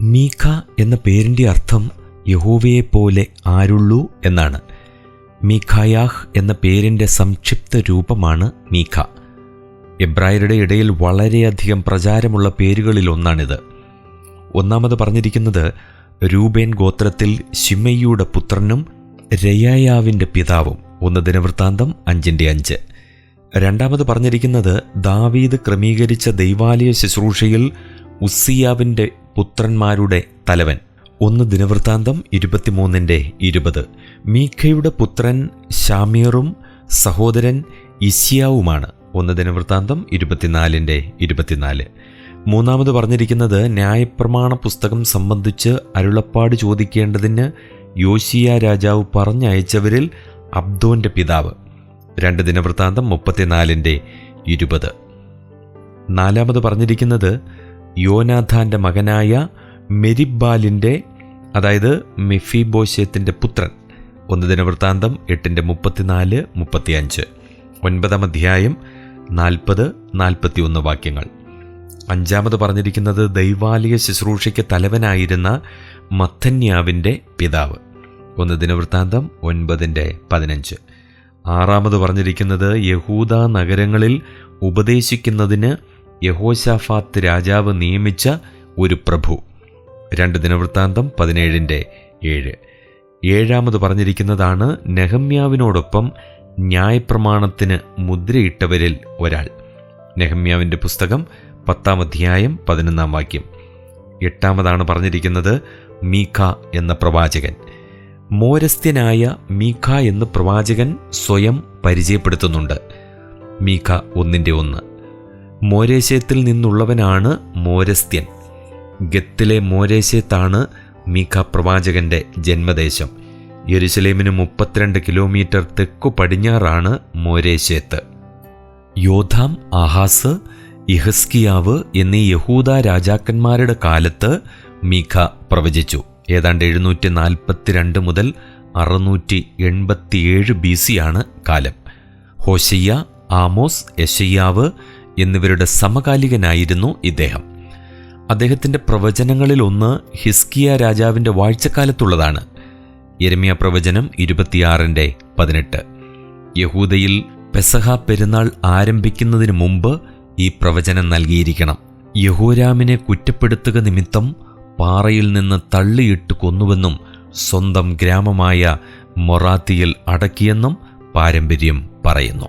മീഖ എന്ന പേരിൻ്റെ അർത്ഥം യഹോവയെപ്പോലെ ആരുള്ളൂ എന്നാണ്. മീഖായാഹ് എന്ന പേരിൻ്റെ സംക്ഷിപ്ത രൂപമാണ് മീഖ. എബ്രായരുടെ ഇടയിൽ വളരെയധികം പ്രചാരമുള്ള പേരുകളിലൊന്നാണിത്. ഒന്നാമത് പറഞ്ഞിരിക്കുന്നത് രൂബേൻ ഗോത്രത്തിൽ ശിമെയിയുടെ പുത്രനും രയായാവിൻ്റെ പിതാവും. 1 ദിനവൃത്താന്തം 5:5. രണ്ടാമത് പറഞ്ഞിരിക്കുന്നത് ദാവീദ് ക്രമീകരിച്ച ദൈവാലയ ശുശ്രൂഷയിൽ ഉസ്സിയാവിൻ്റെ പുത്രന്മാരുടെ തലവൻ. 1 ദിനവൃത്താന്തം 23:20. മീഖയുടെ പുത്രൻ ശാമീറും സഹോദരൻ ഇശ്യാവുമാണ്. 1 ദിനവൃത്താന്തം 24:24. മൂന്നാമത് പറഞ്ഞിരിക്കുന്നത് ന്യായപ്രമാണ പുസ്തകം സംബന്ധിച്ച് അരുളപ്പാട് ചോദിക്കേണ്ടതിന് യോശിയ രാജാവ് പറഞ്ഞയച്ചവരിൽ അബ്ദോന്റെ പിതാവ്. 2 ദിനവൃത്താന്തം 34:20. നാലാമത് പറഞ്ഞിരിക്കുന്നത് യോനാഥാന്റെ മകനായ മെരിബ്ബാലിൻ്റെ, അതായത് മെഫീബോശേത്തിൻ്റെ പുത്രൻ. 1 ദിനവൃത്താന്തം 8:34-35. 9-ാം അധ്യായം 40-41 വാക്യങ്ങൾ. അഞ്ചാമത് പറഞ്ഞിരിക്കുന്നത് ദൈവാലയ ശുശ്രൂഷയ്ക്ക് തലവനായിരുന്ന മത്തന്യാവിൻ്റെ പിതാവ്. 1 ദിനവൃത്താന്തം 9:15. ആറാമത് പറഞ്ഞിരിക്കുന്നത് യഹൂദ നഗരങ്ങളിൽ ഉപദേശിക്കുന്നതിന് യഹോശാഫാത്ത് രാജാവ് നിയമിച്ച ഒരു പ്രഭു. 2 ദിനവൃത്താന്തം 17:7. ഏഴാമത് പറഞ്ഞിരിക്കുന്നതാണ് നെഹമ്യാവിനോടൊപ്പം ന്യായപ്രമാണത്തിന് മുദ്രയിട്ടവരിൽ ഒരാൾ. നെഹമ്യാവിൻ്റെ പുസ്തകം 10-ാം അധ്യായം 11-ാം വാക്യം. എട്ടാമതാണ് പറഞ്ഞിരിക്കുന്നത് മീഖ എന്ന പ്രവാചകൻ. മോരസ്ത്യനായ മീഖ എന്ന പ്രവാചകൻ സ്വയം പരിചയപ്പെടുത്തുന്നുണ്ട്. മീഖ 1:1. മോരേശേത്തിൽ നിന്നുള്ളവനാണ് മോരസ്ത്യൻ. ഗത്തിലെ മോരേശേത്താണ് മീഖ പ്രവാചകന്റെ ജന്മദേശം. യെരുശലേമിന് 32 കിലോമീറ്റർ തെക്കു പടിഞ്ഞാറാണ് മോരേശേത്ത്. യോഥാം, ആഹാസ്, യഹസ്കിയാവ് എന്നീ യഹൂദ രാജാക്കന്മാരുടെ കാലത്ത് മീഖ പ്രവചിച്ചു. ഏതാണ്ട് 742 മുതൽ 687 BC ആണ് കാലം. ഹോശയ്യ, ആമോസ്, യെശയ്യാവ് എന്നിവരുടെ സമകാലികനായിരുന്നു ഇദ്ദേഹം. അദ്ദേഹത്തിൻ്റെ പ്രവചനങ്ങളിലൊന്ന് ഹിസ്കിയ രാജാവിൻ്റെ വാഴ്ചക്കാലത്തുള്ളതാണ്. യെരമ്യ പ്രവചനം 26:18. യഹൂദയിൽ പെസഹ പെരുന്നാൾ ആരംഭിക്കുന്നതിന് മുമ്പ് ഈ പ്രവചനം നൽകിയിരിക്കണം. യഹോരാമിനെ കുറ്റപ്പെടുത്തുക നിമിത്തം പാറയിൽ നിന്ന് തള്ളിയിട്ട് കൊന്നുവെന്നും സ്വന്തം ഗ്രാമമായ മൊറാത്തിയിൽ അടക്കിയെന്നും പാരമ്പര്യം പറയുന്നു.